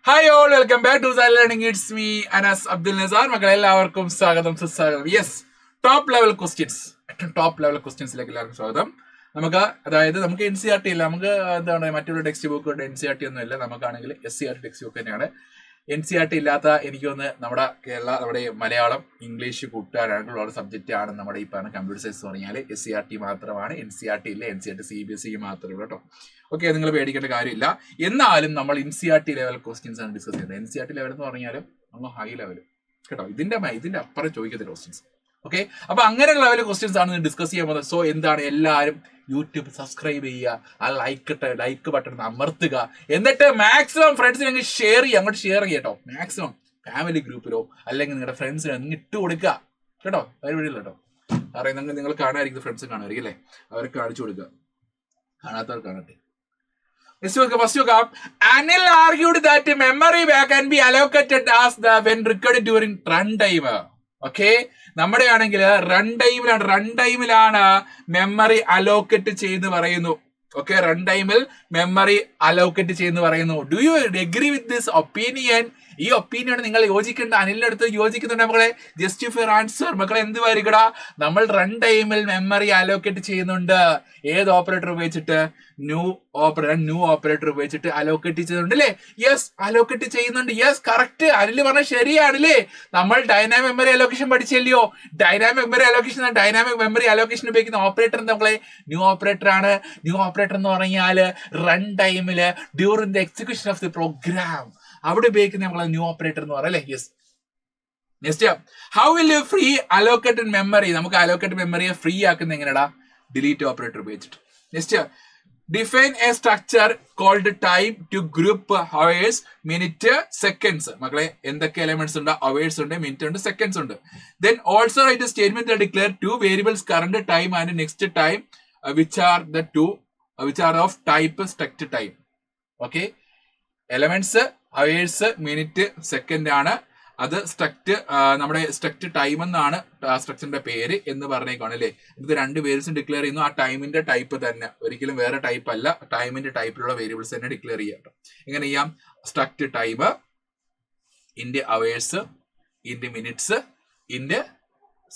Hi all, welcome back to learning. It's me Anas Abdul Nasar. മക്കളെ എല്ലാവർക്കും സ്വാഗതം, സുസ്വാഗതം. യെസ്, ടോപ്പ് ലെവൽ ക്വസ്റ്റ്യൻസ്, ഏറ്റവും ടോപ്പ് ലെവൽ ക്വസ്റ്റ്യൻസിലേക്ക് എല്ലാവർക്കും സ്വാഗതം. നമുക്ക് NCERT ഇല്ല, നമുക്ക് എന്താണ് മറ്റുള്ള ടെക്സ്റ്റ് ബുക്ക് NCERT ഒന്നും ഇല്ല. നമുക്കാണെങ്കിൽ SCERT ടെക്സ്റ്റ് ബുക്ക് തന്നെയാണ്. NCERT ഇല്ലാത്ത എനിക്കൊന്ന് നമ്മുടെ മലയാളം ഇംഗ്ലീഷ് കൂട്ടുകാരായിട്ടുള്ള സബ്ജക്റ്റ് ആണ് നമ്മുടെ ഈ പറഞ്ഞ കമ്പ്യൂട്ടർ സയൻസ് പറഞ്ഞാൽ SCERT മാത്രമാണ്. NCERT ഇല്ല, NCERT CBSE മാത്രമേ ഉള്ളൂ കേട്ടോ. ഓക്കെ, നിങ്ങൾ പേടിക്കേണ്ട കാര്യമില്ല. എന്നാലും നമ്മൾ NCERT ലെവൽ ക്വസ്റ്റ്യൻസ് ആണ് ഡിസ്കസ് ചെയ്യുന്നത്. NCERT ലെവൽ എന്ന് പറഞ്ഞാൽ നമ്മൾ ഹൈ ലെവൽ കേട്ടോ, ഇതിന്റെ അപ്പുറം ചോദിക്കത്തില്ല ക്വസ്റ്റ്യൻസ്. ഓക്കെ, അപ്പൊ അങ്ങനെയുള്ള ലെവൽ ക്വസ്റ്റ്യൻസ് ആണ് ഡിസ്കസ് ചെയ്യാൻ പോകുന്നത്. സോ എന്താണ്, എല്ലാവരും യൂട്യൂബ് സബ്സ്ക്രൈബ് ചെയ്യുക, ആ ലൈക്ക് ബട്ടൺ അമർത്തുക, എന്നിട്ട് മാക്സിമം ഫ്രണ്ട്സിന് അങ്ങ് ഷെയർ ചെയ്യുക, അങ്ങോട്ട് ഷെയർ ചെയ്യുക കേട്ടോ. മാക്സിമം ഫാമിലി ഗ്രൂപ്പിലോ അല്ലെങ്കിൽ നിങ്ങളുടെ ഫ്രണ്ട്സിന് അങ്ങ് ഇട്ട് കൊടുക്കുക കേട്ടോ. അവർ വഴിയില്ല കേട്ടോ, അറിയാം നിങ്ങൾ കാണാതിരിക്കും, ഫ്രണ്ട്സ് കാണുമായിരിക്കും അല്ലേ, അവർക്ക് കാണിച്ചു കൊടുക്കുക, കാണാത്തവർ കാണട്ടെ. Anil argued that memory can be allocated as when recorded during runtime. Okay, നമ്മുടെ ആണെങ്കിൽ റൺ ടൈമിലാണ് മെമ്മറി അലോക്കേറ്റ് ചെയ്ത് പറയുന്നു. ഓക്കെ, റൺ ടൈമിൽ മെമ്മറി അലോക്കേറ്റ് ചെയ്യുന്നു പറയുന്നു. Do you agree with this opinion? ഈ ഒപ്പീനിയൻ നിങ്ങൾ യോജിക്കേണ്ട, അനിലിന്റെ അടുത്ത് യോജിക്കുന്നുണ്ട് മക്കളെ. ജസ്റ്റ് ഫോർ ആൻസർ മക്കളെ, എന്ത് വരികടാ, നമ്മൾ റൺ ടൈമിൽ മെമ്മറി അലോക്കേറ്റ് ചെയ്യുന്നുണ്ട്. ഏത് ഓപ്പറേറ്റർ ഉപയോഗിച്ചിട്ട്? ന്യൂ ഓപ്പറേറ്റർ ഉപയോഗിച്ചിട്ട് അലോക്കേറ്റ് ചെയ്യുന്നുണ്ട് അല്ലേ? യെസ്, അലോക്കേറ്റ് ചെയ്യുന്നുണ്ട്. Yes, correct. അനിൽ പറഞ്ഞ ശരിയാണല്ലേ. നമ്മൾ ഡൈനാമിക് മെമ്മറി അലോക്കേഷൻ പഠിച്ചല്ലയോ? ഡൈനാമിക് മെമ്മറി അലോക്കേഷൻ ഉപയോഗിക്കുന്ന ഓപ്പറേറ്റർ നമ്മളെ ന്യൂ ഓപ്പറേറ്റർ ആണ്. ന്യൂ ഓപ്പറേറ്റർ എന്ന് പറഞ്ഞാൽ റൺ ടൈമില് during the execution of the program അവിടെ ഉപയോഗിക്കുന്ന നമ്മളെ ന്യൂ ഓപ്പറേറ്റർ എന്ന് പറയാം അല്ലേ? Yes. Next, how will you free allocated memory? നമുക്ക് അലോക്കേറ്റഡ് മെമ്മറിയെ ഫ്രീ ആക്കുന്ന എങ്ങനെയാ? ഡിലീറ്റ് ഓപ്പറേറ്റർ ഉപയോഗിച്ചിട്ട്. Next, define a structure called time to group hours, minute, seconds. മക്കളെ എന്തൊക്കെ എലമെന്റ്സ് ഉണ്ട്? അവേഴ്സ് ഉണ്ട്, മിനിറ്റ് ഉണ്ട്, സെക്കൻഡ്സ് ഉണ്ട്. Then also write a statement declare two variables current time and next time which are of type struct time. Okay, elements hours, minute, second ആണ്. അത് നമ്മുടെ struct time എന്നാണ് സ്ട്രക്ചറിന്റെ പേര് എന്ന് പറഞ്ഞേക്കാണ് അല്ലേ. ഇത് രണ്ട് വേരിയബിൾസും ഡിക്ലെയർ ചെയ്യുന്നു. ആ ടൈമിന്റെ ടൈപ്പ് തന്നെ, ഒരിക്കലും വേറെ ടൈപ്പ് അല്ല, ടൈമിന്റെ ടൈപ്പിലുള്ള വേരിയബിൾസ് തന്നെ ഡിക്ലെയർ ചെയ്യാം. എങ്ങനെ ചെയ്യാം? Struct time int hours, int minutes, int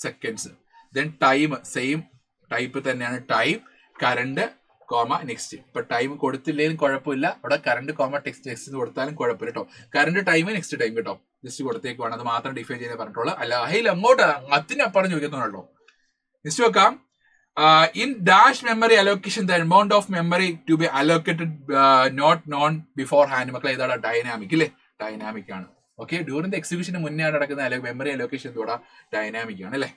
seconds. Then time same type തന്നെയാണ്, ടൈം, കറണ്ട്, കോമ, നെക്സ്റ്റ്. ഇപ്പൊ ടൈം കൊടുത്തില്ലെങ്കിലും കുഴപ്പമില്ല, അവിടെ കറണ്ട് കോമ ടെക്സ്റ്റ് കൊടുത്താലും കുഴപ്പമില്ല കേട്ടോ. കറണ്ട് ടൈം, നെക്സ്റ്റ് ടൈം കേട്ടോ, ജസ്റ്റ് കൊടുത്തേക്കുവാണ്. അത് മാത്രം ഡിഫൈൻ ചെയ്യാൻ പറഞ്ഞിട്ടുള്ളൂ, അല്ല ഹൈൽ അങ്ങോട്ട് അതിനപ്പുറം ചോദിക്കുന്നുള്ളൂ. നെക്സ്റ്റ് നോക്കാം. In dash memory allocation the amount of memory to be allocated not known beforehand. മക്കളെ ഏതാണ്? ഡൈനാമിക് അല്ലേ, ഡൈനാമിക് ആണ്. ഓക്കെ, ഡ്യൂറിംഗ് ദ എക്സിക്യൂഷന് മുന്നേ നടക്കുന്ന മെമ്മറി അലോക്കേഷൻ എന്തുകൂടാ? ഡൈനാമിക് ആണ് അല്ലേ.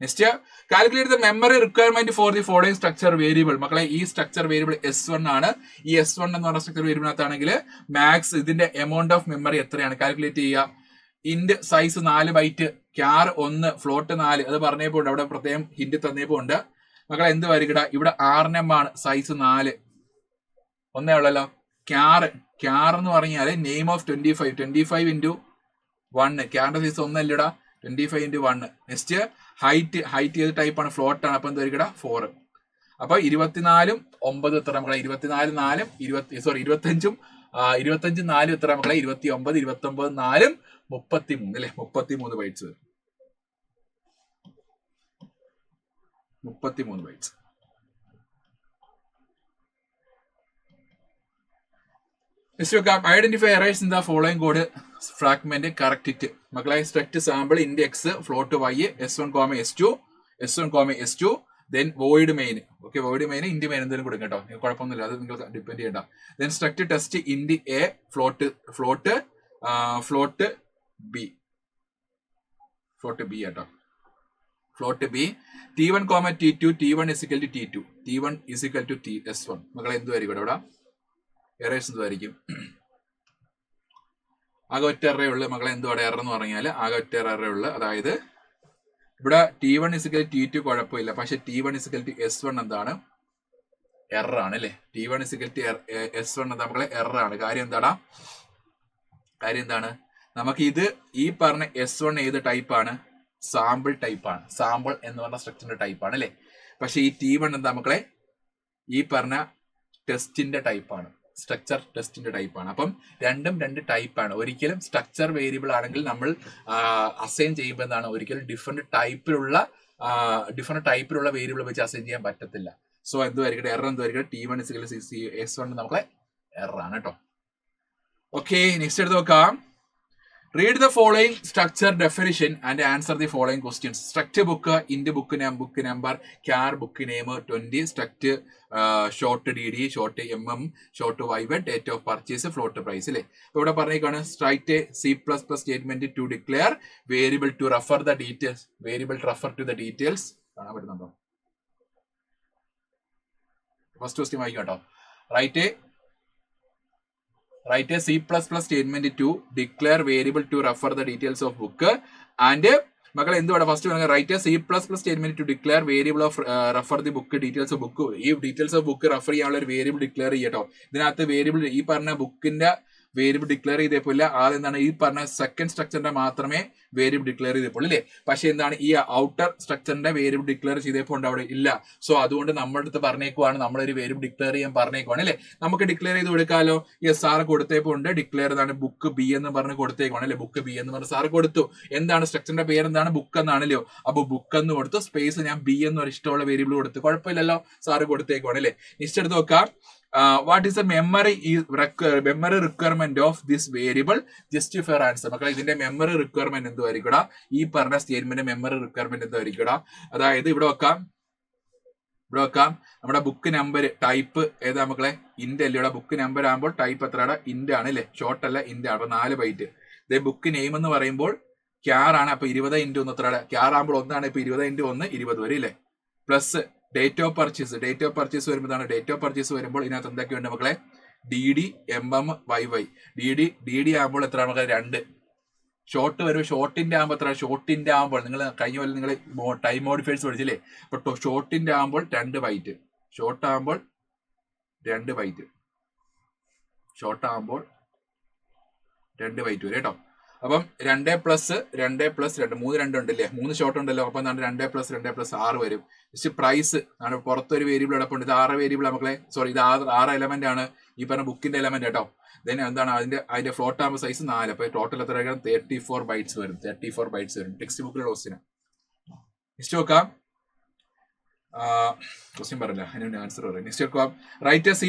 Next, calculate the memory requirement for the following structure variable. മക്കളെ ഈ സ്ട്രക്ചർ വേരിയബിൾ S1 ആണ്. ഈ S1 എന്ന് പറഞ്ഞ സ്ട്രക്ചർ വേരിയബിളിനകത്താണെങ്കിൽ മാക്സ് ഇതിന്റെ എമൗണ്ട് ഓഫ് മെമ്മറി എത്രയാണ് കാൽക്കുലേറ്റ് ചെയ്യുക. Int size 4 byte, char 1, float 4. അത് പറഞ്ഞപ്പോൾ അവിടെ പ്രത്യേകം ഹിന്റ് തന്നപ്പോൾ ഉണ്ട് മക്കളെ. എന്ത് വരികട, ഇവിടെ RNM ആണ്, സൈസ് 4 ഒന്നേ ഉള്ളല്ലോ. ക്യാർ എന്ന് പറഞ്ഞാല് നെയിം ഓഫ് 25 ഇൻറ്റു 1. ക്യാറിന്റെ സൈസ് ഒന്നല്ലടാ, 25 ഇൻറ്റു 1. നെക്സ്റ്റ്, ഹൈറ്റ് ഏത് ടൈപ്പാണ്? ഫ്ലോട്ട് ആണ്. അപ്പൊ എന്ത് വരികട? 4. അപ്പൊ 24 9 എത്ര മക്കളെ? 24 4 25 4 എത്ര മക്കളെ? 29 29 4 33 അല്ലെ, 33 bytes. 33 bytes. Identify errors in the following code fragment, correct it. മക്കളെ struct sample int x, float y, S1, S2, then void main. Okay, void main, int main എന്തെങ്കിലും കൊടുക്കും കേട്ടോ, കുഴപ്പമൊന്നുമില്ല, അത് നിങ്ങൾക്ക് ഡിപ്പെൻഡ് ചെയ്യണ്ട. Then struct test int a, float b കേട്ടോ, float b. T1, T2, T1 = T2, T1 = S1. മക്കളെ എന്തുമായിരിക്കും ഇവിടെ? എറേഴ്സ് എന്തുമായിരിക്കും? ആകെ ഒറ്റ എറേ ഉള്ളു മക്കളെ. എന്തുവാടെ എറർ എന്ന് പറഞ്ഞാൽ ആകെ ഒറ്റ എറേ ഉള്ളു. അതായത് ഇവിടെ T1 = T2 കുഴപ്പമില്ല, പക്ഷെ T1 = S1 എന്താണ്? എറർ ആണ് അല്ലെ. T1 = S1 എന്താ മക്കളെ? എറർ ആണ്. കാര്യം എന്താണ്? നമുക്ക് ഇത് ഈ പറഞ്ഞ S1 ഏത് ടൈപ്പാണ്? സാമ്പിൾ ടൈപ്പാണ്. സാമ്പിൾ എന്ന് പറഞ്ഞ സ്ട്രക്ചറിന്റെ ടൈപ്പാണ് അല്ലെ. പക്ഷെ ഈ T1 എന്താ മക്കളെ? ഈ പറഞ്ഞ ടെസ്റ്റിന്റെ ടൈപ്പാണ്. സ്ട്രക്ചർ ടെസ്റ്റിന്റെ ടൈപ്പാണ്. അപ്പം രണ്ടും രണ്ട് ടൈപ്പാണ്. ഒരിക്കലും സ്ട്രക്ചർ വേരിയബിൾ ആണെങ്കിൽ നമ്മൾ അസൈൻ ചെയ്യുമ്പോൾ എന്താണ്, ഒരിക്കലും ഡിഫറെന്റ് ടൈപ്പിലുള്ള വേരിയബിൾ വെച്ച് അസൈൻ ചെയ്യാൻ പറ്റത്തില്ല. സോ എന്തുമായിരിക്കട്ടെ, എറർ എന്തുമായിരിക്കട്ടെ, T1 S1 നമ്മളെ എറർ ആണ് കേട്ടോ. ഓക്കെ, നെക്സ്റ്റ് എടുത്ത് നോക്കാം. Read the following structure definition and answer the following questions. Structure book, int book number, char book name 20, structure short DD, short MM, short YY, date of purchase, float price. ഇവിടെ പറഞ്ഞേക്കാണ് write a C++ statement to declare variable to refer the details. Variable to refer to the details. കാണാൻ പറ്റുന്നുണ്ടോ? First question വായിക്കാം കേട്ടോ. Write a C++ statement to declare variable to refer the details of book and മക്കളെ എന്തുവാണ് first write C++ statement to declare variable of refer the book details of book. ഈ details of book refer ചെയ്യാനുള്ള ഒരു variable declare ചെയ്യട്ടോ. ഇതിനകത്ത് variable ഈ പറഞ്ഞ ബുക്കിന്റെ വേരിയബിൾ ഡിക്ലെയർ ചെയ്തേപ്പില്ല. അതെന്താണ്, ഈ പറഞ്ഞ സെക്കൻഡ് സ്ട്രക്ചറിന്റെ മാത്രമേ വേരിയബിൾ ഡിക്ലെയർ ചെയ്തപ്പോൾ അല്ലേ. പക്ഷെ എന്താണ്, ഈ ഔട്ടർ സ്ട്രക്ചറിന്റെ വേരിയബിൾ ഡിക്ലെയർ ചെയ്തപ്പോൾ അവിടെ ഇല്ല. സോ അതുകൊണ്ട് നമ്മുടെ അടുത്ത് പറഞ്ഞേക്കുവാണ്, നമ്മളൊരു വേരിയബിൾ ഡിക്ലെയർ ചെയ്യാൻ പറഞ്ഞേക്കുവാണ് അല്ലേ. നമുക്ക് ഡിക്ലെയർ ചെയ്ത് കൊടുക്കാമല്ലോ. യെസ്, സാറ് കൊടുത്തേപ്പോൾ ഉണ്ട് ഡിക്ലെയർ ചെയ്താണ് ബുക്ക് ബി എന്ന് പറഞ്ഞ് കൊടുത്തേക്കുവാണ് അല്ലെ. ബുക്ക് ബി എന്ന് പറഞ്ഞ് സാറ് കൊടുത്തു. എന്താണ് സ്ട്രക്ചറിന്റെ പേര്, എന്താണ്, ബുക്ക് എന്നാണല്ലോ. അപ്പൊ ബുക്ക് എന്ന് കൊടുത്തു, സ്പേസ് ഞാൻ ബി എന്നൊരു ഇഷ്ടമുള്ള വേരിയബിൾ കൊടുത്തു. കുഴപ്പമില്ലല്ലോ, സാറ് കൊടുത്തേക്കുവാണ് അല്ലേ. നെക്സ്റ്റ് എടുത്ത് നോക്കാം. What is the memory requirement of this variable? Justify answer. മക്കളെ ഇതിന്റെ മെമ്മറി റിക്വയർമെന്റ് എന്തുമായിരിക്കടാ, ഈ പറഞ്ഞ സ്റ്റേറ്റ്മെന്റ് മെമ്മറി റിക്വയർമെന്റ് എന്തുമായിരിക്കടാ. അതായത് ഇവിടെ വെക്കാം നമ്മുടെ ബുക്ക് നമ്പർ ടൈപ്പ് ഏതാ മക്കളെ, ഇന്റ് അല്ലേ. ഇവിടെ ബുക്ക് നമ്പർ ആകുമ്പോൾ ടൈപ്പ് എത്രയാണ്, ഇന്റ് ആണ് അല്ലേ, ഷോർട്ട് അല്ല ഇന്റ് ആണ്. അപ്പൊ 4 ബൈറ്റ്. ഇതേ ബുക്ക് നെയിം എന്ന് പറയുമ്പോൾ ക്യാർ ആണ്. അപ്പൊ 20 × 1 എത്രയാണ്, ക്യാർ ആകുമ്പോൾ 1 ആണ്. ഇപ്പൊ 20 × 1 20 വരെ അല്ലേ. പ്ലസ് ഡേറ്റ് ഓഫ് പർച്ചേസ് വരുമ്പോൾ ഡേറ്റ് ഓഫ് പർച്ചേസ് വരുമ്പോൾ ഇതിനകത്ത് എന്തൊക്കെയുണ്ട് മക്കളെ, DD MM YY. DD ആകുമ്പോൾ എത്ര മക്കളെ, 2. ഷോർട്ട് വരും, ഷോർട്ടിന്റെ ആകുമ്പോൾ എത്ര, ഷോർട്ടിന്റെ ആകുമ്പോൾ നിങ്ങൾ കഴിഞ്ഞ പോലെ നിങ്ങൾ ടൈം മോഡിഫയേഴ്സ് പഠിച്ചില്ലേ. അപ്പൊ ഷോർട്ടിന്റെ ആകുമ്പോൾ 2 ബൈറ്റ്, ഷോർട്ട് ആകുമ്പോൾ 2 ബൈറ്റ്, ഷോർട്ട് ആകുമ്പോൾ 2 ബൈറ്റ് വരും കേട്ടോ. അപ്പം 2 + 2 + 2 3 2 ഉണ്ടല്ലേ, 3 ഷോർട്ട് ഉണ്ടല്ലോ. അപ്പൊ 2 + 2 + 6 വരും. പ്രൈസ് ആണ് പുറത്തൊരു വേരിയബിൾ കിടപ്പുണ്ട്. ഇത് 6 വേരിയബിൾ മക്കളെ, സോറി ഇത് 6 എലമെന്റ് ആണ് ഈ പറഞ്ഞ ബുക്കിന്റെ എലമെന്റ് കേട്ടോ. ദെൻ എന്താണ് അതിന്റെ ഫ്ലോട്ട് ആകുമ്പോൾ സൈസ് 4. അപ്പൊ ടോട്ടൽ എത്ര 34 ബൈറ്റ്സ് വരും. 34 ബൈറ്റ്സ് വരും. ടെക്സ്റ്റ് ബുക്കിലുള്ള ക്വസ്റ്റ്യൻ. നെക്സ്റ്റ് നോക്കാം. ക്വസ്റ്റ്യൻ പറഞ്ഞില്ല, അതിന് ആൻസർ പറയാം. നെക്സ്റ്റ് നോക്കാം. Write a C++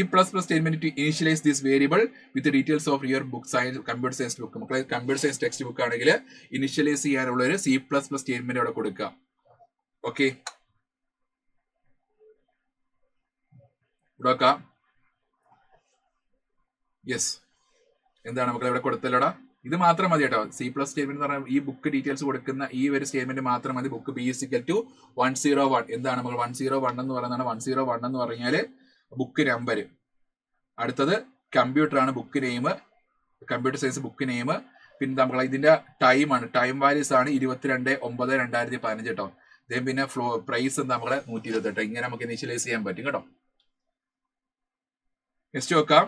statement to initialize this variable with details of your book science computer science book. മക്കളെ കമ്പ്യൂട്ടർ സയൻസ് ടെക്സ്റ്റ് ബുക്ക് ആണെങ്കിൽ ഇനിഷ്യലൈസ് ചെയ്യാനുള്ള ഒരു C++ സ്റ്റേറ്റ്മെന്റ് അവിടെ കൊടുക്കുക. ഓക്കെ, ഇവിടെ വെക്കാം. യെസ്, എന്താണ് മക്കളെ ഇവിടെ കൊടുത്തല്ലോടാ. ഇത് മാത്രം മതി കേട്ടോ. C+ സ്റ്റേറ്റ്മെന്റ് എന്ന് പറഞ്ഞാൽ ഈ ബുക്ക് ഡീറ്റെയിൽസ് കൊടുക്കുന്ന ഈ ഒരു സ്റ്റേറ്റ്മെന്റ് മാത്രം മതി. Book B = 101. എന്താണ് നമ്മൾ 101 എന്ന് പറയുന്നതാണ്. 101 എന്ന് പറഞ്ഞാൽ ബുക്ക് നമ്പർ. അടുത്തത് കമ്പ്യൂട്ടർ ആണ്, book name, computer science book name. പിന്നെ നമ്മൾ ഇതിന്റെ ടൈമാണ്, ടൈം വാല്യൂസ് ആണ് 22/9/2015 കേട്ടോ. പിന്നെ പ്രൈസ് എന്താ നമ്മളെ 128. ഇങ്ങനെ നമുക്ക് ഇനീഷ്യലൈസ് ചെയ്യാൻ പറ്റും കേട്ടോ. നെക്സ്റ്റ് നോക്കാം.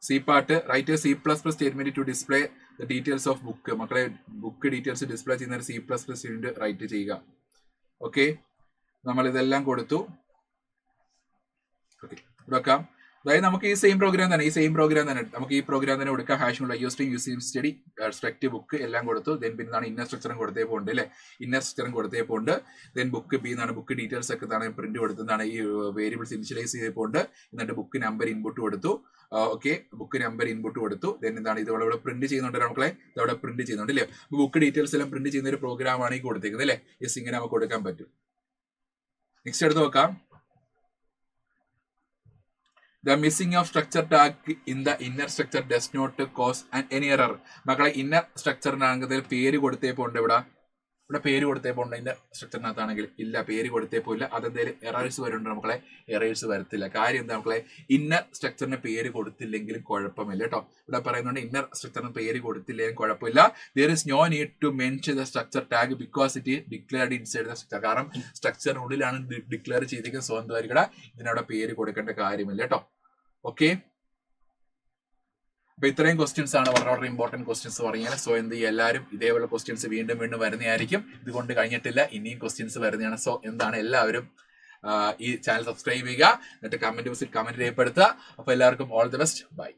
C part. Write C++ statement to display the details of book. മക്കളെ ബുക്ക് ഡീറ്റെയിൽസ് ഡിസ്പ്ലേ ചെയ്യുന്ന C++ സ്റ്റേറ്റ്മെന്റ് റൈറ്റ് ചെയ്യുക. ഓക്കെ, നമ്മൾ ഇതെല്ലാം കൊടുത്തു. ഓക്കെ, ഇവിടെ വെക്കാം. അതായത് നമുക്ക് ഈ സെയിം പ്രോഗ്രാം തന്നെ നമുക്ക് ഈ പ്രോഗ്രാം തന്നെ കൊടുക്കാം. Hash using study struct book എല്ലാം കൊടുത്തു. ദെൻ പിന്നെ ഇന്നർ സ്ട്രക്ചറും കൊടുത്തേപ്പോൾ ഉണ്ട് അല്ലെ. ഇന്നർ സ്ട്രക്ചറും കൊടുത്തേപ്പോൾ ഉണ്ട്. ദെൻ ബുക്ക് ബി എന്നാണ് ബുക്ക് ഡീറ്റെയിൽസ് ഒക്കെ പ്രിന്റ് കൊടുത്തതാണ്. ഈ വേരിയബിൾസ് ഇനിഷ്യലൈസ് ചെയ്തപ്പോൾ ഉണ്ട്. എന്നിട്ട് ബുക്ക് നമ്പർ ഇൻപുട്ട് കൊടുത്തു. ഓക്കെ, ബുക്ക് നമ്പർ ഇൻപുട്ട് കൊടുത്തു. ദെൻ എന്താണ് ഇത് ഇവിടെ പ്രിന്റ് ചെയ്യുന്നുണ്ട് മക്കളെ, ഇതവിടെ പ്രിന്റ് ചെയ്യുന്നുണ്ട് അല്ലേ. ബുക്ക് ഡീറ്റെയിൽസ് എല്ലാം പ്രിന്റ് ചെയ്യുന്ന ഒരു പ്രോഗ്രാം ആണ് ഈ കൊടുത്തേക്കുന്നത് അല്ലേ. യെസ്, ഇങ്ങനെ നമുക്ക് കൊടുക്കാൻ പറ്റും. നെക്സ്റ്റ് എടുത്ത് നോക്കാം. The missing of structure tag in the inner structure does not cause any error. മക്കളെ ഇന്നർ സ്ട്രക്ചറിനാണെങ്കിൽ പേര് കൊടുത്തേപ്പോൾ ഉണ്ട്. ഇവിടെ പേര് കൊടുത്തേപ്പോൾ ഉണ്ട്. ഇന്നർ സ്ട്രക്ചറിനകത്താണെങ്കിൽ ഇല്ല, പേര് കൊടുത്തേപ്പോൾ ഇല്ല. അതെന്തെങ്കിലും എറേഴ്സ് വരുന്നുണ്ട് മക്കളെ, എറേഴ്സ് വരത്തില്ല. കാര്യം എന്താ മക്കളെ, ഇന്നർ സ്ട്രക്ചറിന് പേര് കൊടുത്തില്ലെങ്കിലും കുഴപ്പമില്ല കേട്ടോ. ഇവിടെ പറയുന്നുണ്ട് ഇന്നർ സ്ട്രക്ചറിന് പേര് കൊടുത്തില്ലെങ്കിലും കുഴപ്പമില്ല. There is no need to mention the structure tag because it is declared inside the structure. കാരണം സ്ട്രക്ചറിനുള്ളിലാണ് ഡിക്ലെയർ ചെയ്തിരിക്കുന്നത്. സ്വന്തമായിരിക്കട, ഇതിനവിടെ പേര് കൊടുക്കേണ്ട കാര്യമില്ല കേട്ടോ. ഓക്കെ, അപ്പൊ ഇത്രയും ക്വസ്റ്റ്യൻസ് ആണ് വളരെ ഇമ്പോർട്ടന്റ് ക്വസ്റ്റ്യൻസ് പറഞ്ഞാൽ. സോ എന്ത് ചെയ്യുക, എല്ലാവരും ഇതേപോലെ ക്വസ്റ്റ്യൻസ് വീണ്ടും വരുന്നതായിരിക്കും. ഇതുകൊണ്ട് കഴിഞ്ഞിട്ടില്ല, ഇനിയും ക്വസ്റ്റ്യൻസ് വരുന്നതാണ്. സോ എന്താണ് എല്ലാവരും ഈ ചാനൽ സബ്സ്ക്രൈബ് ചെയ്യുക, എന്നിട്ട് കമന്റ് ബോക്സിൽ കമന്റ് രേഖപ്പെടുത്തുക. അപ്പൊ എല്ലാവർക്കും ഓൾ ദി ബെസ്റ്റ്, ബൈ.